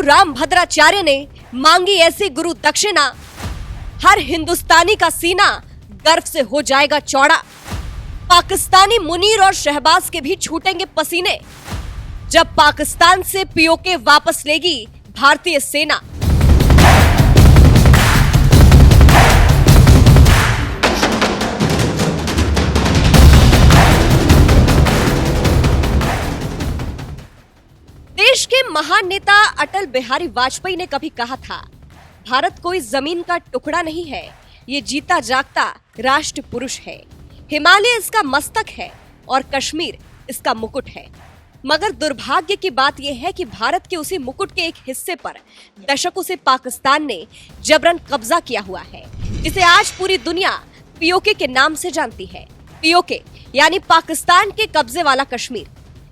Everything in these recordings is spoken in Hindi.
रामभद्राचार्य ने मांगी ऐसी गुरु दक्षिणा, हर हिंदुस्तानी का सीना गर्व से हो जाएगा चौड़ा। पाकिस्तानी मुनीर और शहबाज के भी छूटेंगे पसीने जब पाकिस्तान से पीओके वापस लेगी भारतीय सेना। देश के महान नेता अटल बिहारी वाजपेयी ने कभी कहा था, भारत कोई जमीन का टुकड़ा नहीं है, ये जीता जागता राष्ट्र पुरुष है। हिमालय इसका मस्तक है और कश्मीर इसका मुकुट है। मगर दुर्भाग्य की बात यह है कि भारत के उसी मुकुट के एक हिस्से पर दशकों से पाकिस्तान ने जबरन कब्जा किया हुआ है, जिसे आज पूरी दुनिया पीओके के नाम से जानती है। पीओके यानी पाकिस्तान के कब्जे वाला कश्मीर।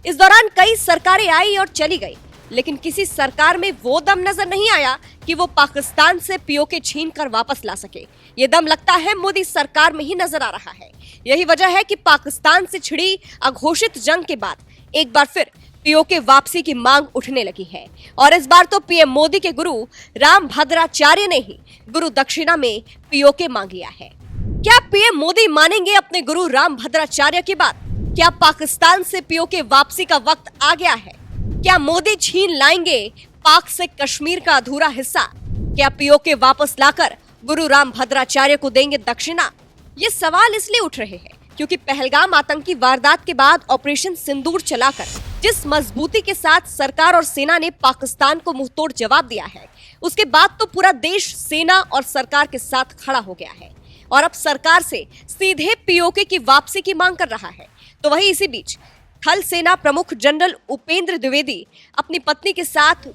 इस दौरान कई सरकारें आई और चली गई, लेकिन किसी सरकार में वो दम नजर नहीं आया कि वो पाकिस्तान से पीओके छीन कर वापस ला सके। ये दम लगता है मोदी सरकार में ही नजर आ रहा है। यही वजह है कि पाकिस्तान से छिड़ी अघोषित जंग के बाद एक बार फिर पीओके वापसी की मांग उठने लगी है। और इस बार तो पीएम मोदी के गुरु रामभद्राचार्य ने ही गुरु दक्षिणा में पीओके मांग लिया है। क्या पीएम मोदी मानेंगे अपने गुरु रामभद्राचार्य की बात? क्या पाकिस्तान से पीओके वापसी का वक्त आ गया है? क्या मोदी छीन लाएंगे पाक से कश्मीर का अधूरा हिस्सा? क्या पीओके वापस लाकर गुरु रामभद्राचार्य को देंगे दक्षिणा? ये सवाल इसलिए उठ रहे हैं क्योंकि पहलगाम आतंकी वारदात के बाद ऑपरेशन सिंदूर चलाकर जिस मजबूती के साथ सरकार और सेना ने पाकिस्तान को मुंहतोड़ जवाब दिया है, उसके बाद तो पूरा देश सेना और सरकार के साथ खड़ा हो गया है और अब सरकार से सीधे पीओके की वापसी की मांग कर रहा है। तो वहीं इसी बीच थल सेना प्रमुख जनरल उपेंद्र द्विवेदी अपनी पत्नी के साथ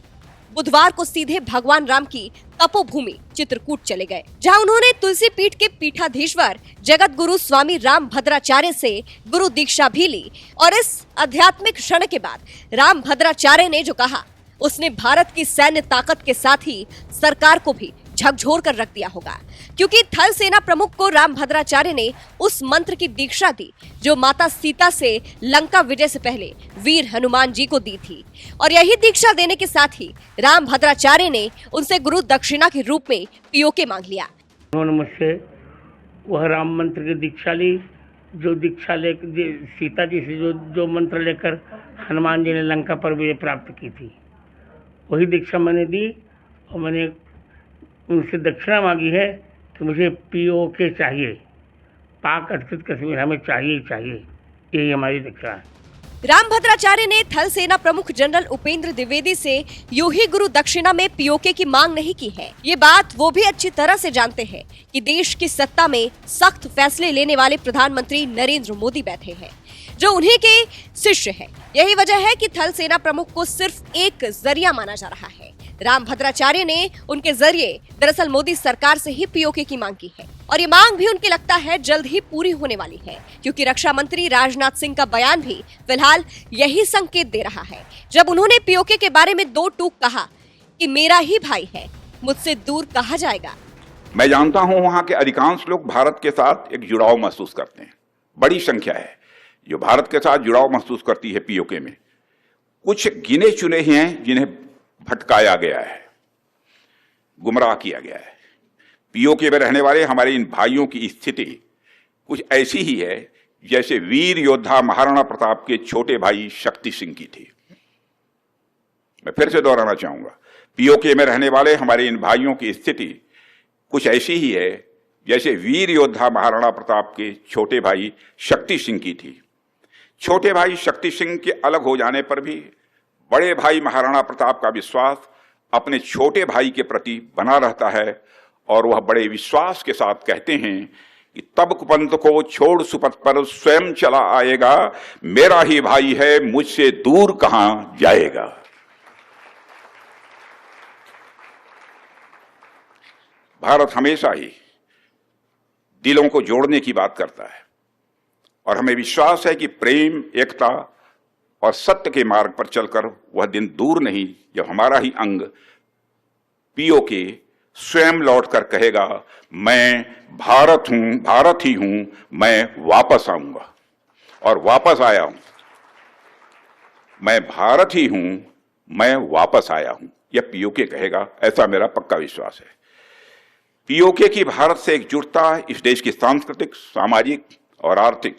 बुधवार को सीधे भगवान राम की तपोभूमि चित्रकूट चले गए, जहां उन्होंने तुलसी पीठ के पीठाधीश्वर जगत गुरु स्वामी रामभद्राचार्य से गुरु दीक्षा भी ली। और इस आध्यात्मिक क्षण के बाद रामभद्राचार्य ने जो कहा, उसने भारत की सैन्य ताकत के साथ ही सरकार को भी झकझोर कर रख दिया होगा, क्योंकि थल सेना प्रमुख को रामभद्राचार्य ने उस मंत्र की दीक्षा दी जो माता सीता से लंका विजय से पहले वीर हनुमान जी को दी थी। और यही दीक्षा देने के साथ ही रामभद्राचार्य ने उनसे गुरु दक्षिणा के रूप में पीओके मांग लिया। उन्होंने मुझसे वह राम मंत्र की दीक्षा ली, जो दीक्षा ले सीता जी से जो मंत्र लेकर हनुमान जी ने लंका पर विजय प्राप्त की थी, वही दीक्षा मैंने दी। और मैंने उनसे दक्षिणा मांगी है कि मुझे पीओके चाहिए, पाक अधिकृत कश्मीर हमें चाहिए चाहिए, यही हमारी दक्षिणा है। रामभद्राचार्य ने थल सेना प्रमुख जनरल उपेंद्र द्विवेदी से यूं ही गुरु दक्षिणा में पीओके की मांग नहीं की है। ये बात वो भी अच्छी तरह से जानते हैं कि देश की सत्ता में सख्त फैसले लेने वाले प्रधानमंत्री नरेंद्र मोदी बैठे हैं, जो उन्हीं के शिष्य हैं। यही वजह है कि थल सेना प्रमुख को सिर्फ एक जरिया माना जा रहा है। रामभद्राचार्य ने उनके जरिए दरअसल मोदी सरकार से ही पीओके की मांग की है, और ये मांग भी उनके लगता है जल्द ही पूरी होने वाली है, क्योंकि रक्षा मंत्री राजनाथ सिंह का बयान भी फिलहाल यही संकेत दे रहा है, जब उन्होंने पीओके के बारे में दो टूक कहा कि मेरा ही भाई है, मुझसे दूर कहा जाएगा। मैं जानता हूं वहां के अधिकांश लोग भारत के साथ एक जुड़ाव महसूस करते हैं। बड़ी संख्या है जो भारत के साथ जुड़ाव महसूस करती है पीओके में। कुछ गिने चुने ही हैं जिन्हें भटकाया गया है, गुमराह किया गया है। पीओके में रहने वाले हमारे इन भाइयों की स्थिति कुछ ऐसी ही है जैसे वीर योद्धा महाराणा प्रताप के छोटे भाई शक्ति सिंह की थी। मैं फिर से दोहराना चाहूंगा, पीओके में रहने वाले हमारे इन भाइयों की स्थिति कुछ ऐसी ही है जैसे वीर योद्धा महाराणा प्रताप के छोटे भाई शक्ति सिंह की थी। छोटे भाई शक्ति सिंह के अलग हो जाने पर भी बड़े भाई महाराणा प्रताप का विश्वास अपने छोटे भाई के प्रति बना रहता है, और वह बड़े विश्वास के साथ कहते हैं कि तब कुपंथ को छोड़ सुपथ पर स्वयं चला आएगा, मेरा ही भाई है मुझसे दूर कहां जाएगा। भारत हमेशा ही दिलों को जोड़ने की बात करता है, और हमें विश्वास है कि प्रेम, एकता और सत्य के मार्ग पर चलकर वह दिन दूर नहीं जब हमारा ही अंग पीओके स्वयं लौटकर कहेगा, मैं भारत हूं, भारत ही हूं, मैं वापस आऊंगा। और वापस आया हूं, मैं भारत ही हूं, मैं वापस आया हूं। यह पीओके कहेगा, ऐसा मेरा पक्का विश्वास है। पीओके की भारत से एकजुटता इस देश की सांस्कृतिक, सामाजिक और आर्थिक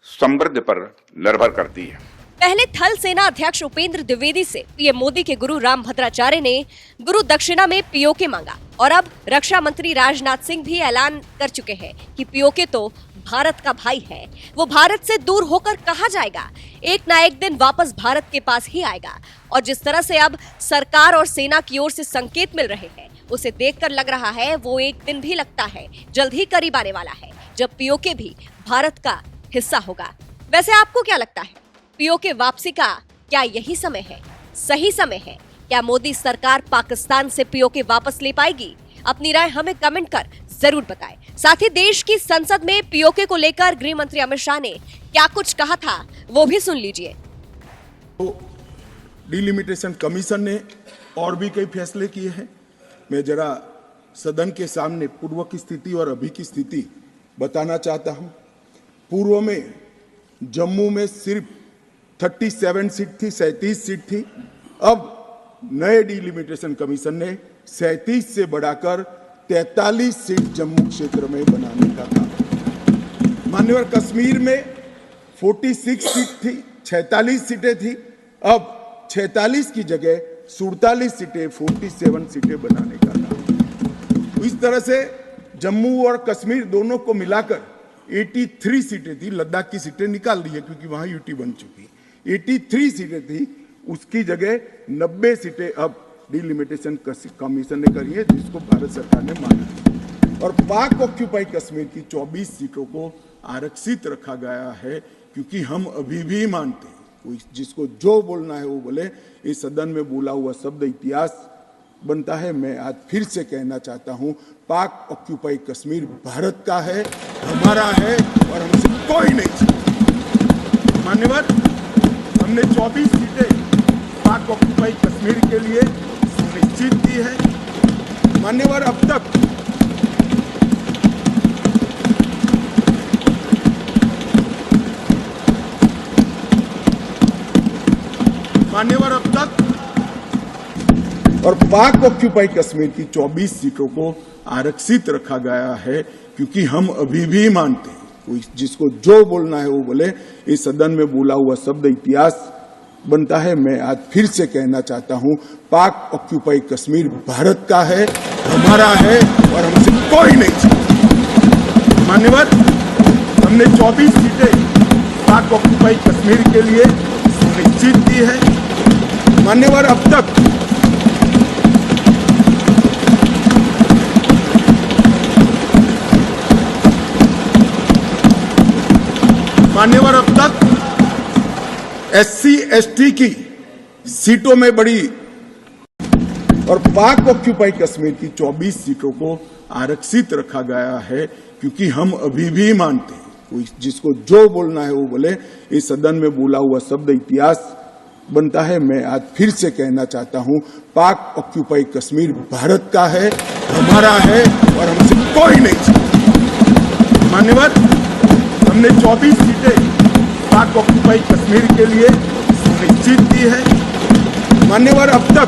समृद्धि पर निर्भर करती है। पहले थल सेना अध्यक्ष उपेंद्र द्विवेदी से पीएम मोदी के गुरु रामभद्राचार्य ने गुरु दक्षिणा में पीओके मांगा और अब रक्षा मंत्री राजनाथ सिंह भी ऐलान कर चुके हैं कि पीओके तो भारत का भाई है, वो भारत से दूर होकर कहाँ जाएगा, एक ना एक दिन वापस भारत के पास ही आएगा। और जिस तरह से अब सरकार और सेना की ओर से संकेत मिल रहे हैं, उसे देखकर लग रहा है वो एक दिन भी लगता है जल्द ही करीब आने वाला है जब पीओके भी भारत का हिस्सा होगा। वैसे आपको क्या लगता है, पीओके वापसी का क्या यही समय है, सही समय है? क्या मोदी सरकार पाकिस्तान से पीओके वापस ले पाएगी? अपनी राय हमें कमेंट कर जरूर बताएं। साथ ही देश की संसद में पीओके को लेकर गृह मंत्री अमित शाह ने क्या कुछ कहा था वो भी सुन लीजिए। तो डिलिमिटेशन कमीशन ने और भी कई फैसले किए हैं। मैं जरा सदन के सामने पूर्व की स्थिति और अभी की स्थिति बताना चाहता हूं। पूर्व में जम्मू में सिर्फ 37 सीट थी, 37 सीट थी। अब नए डिलिमिटेशन कमीशन ने 37 से बढ़ाकर 43 सीट जम्मू क्षेत्र में बनाने का कहा। मान्यवर कश्मीर में 46 सीट थी, 46 सीटें थी। अब 46 की जगह 47 सीटें, 47 सीटें बनाने का कहा। इस तरह से जम्मू और कश्मीर दोनों को मिलाकर 83 सीटें थी। लद्दाख की सीटें निकाल दी है क्योंकि वहां यूटी बन चुकी। 83 सीटें थी, उसकी जगह 90 सीटें अब डिलिमिटेशन कमीशन ने करी है, जिसको भारत सरकार ने माना। और पाक ऑक्यूपाई कश्मीर की 24 सीटों को आरक्षित रखा गया है क्योंकि हम अभी भी मानते हैं, कोई जिसको जो बोलना है वो बोले। इस सदन में बोला हुआ शब्द इतिहास बनता है। मैं आज फिर से कहना चाहता हूं, पाक ऑक्यूपाई कश्मीर भारत का है, हमारा है और हमसे कोई नहीं छीन। मान्यवर, हमने 24 सीटें पाक ऑक्यूपाई कश्मीर के लिए सुनिश्चित की है। मान्यवर, अब तक और पाक ऑक्यूपाई कश्मीर की 24 सीटों को आरक्षित रखा गया है क्योंकि हम अभी भी मानते हैं, कोई जिसको जो बोलना है वो बोले। इस सदन में बोला हुआ शब्द इतिहास बनता है। मैं आज फिर से कहना चाहता हूं, पाक ऑक्यूपाई कश्मीर भारत का है, हमारा है और हमसे कोई नहीं छीन। मान्यवर, हमने 24 सीटें पाक ऑक्यूपाई कश्मीर के लिए सुनिश्चित की है। मान्यवर, अब तक SC ST की सीटों में बढ़ी और पाक ऑक्यूपाई कश्मीर की 24 सीटों को आरक्षित रखा गया है क्योंकि हम अभी भी मानते हैं, कोई जिसको जो बोलना है वो बोले। इस सदन में बोला हुआ शब्द इतिहास बनता है। मैं आज फिर से कहना चाहता हूं, पाक ऑक्यूपाई कश्मीर भारत का है, हमारा है और हमसे कोई नहीं छीन। मान्यवर, हमने 24 सीटें पाक ऑक्यूपाई कश्मीर के लिए सुनिश्चित की है। मान्यवर, अब तक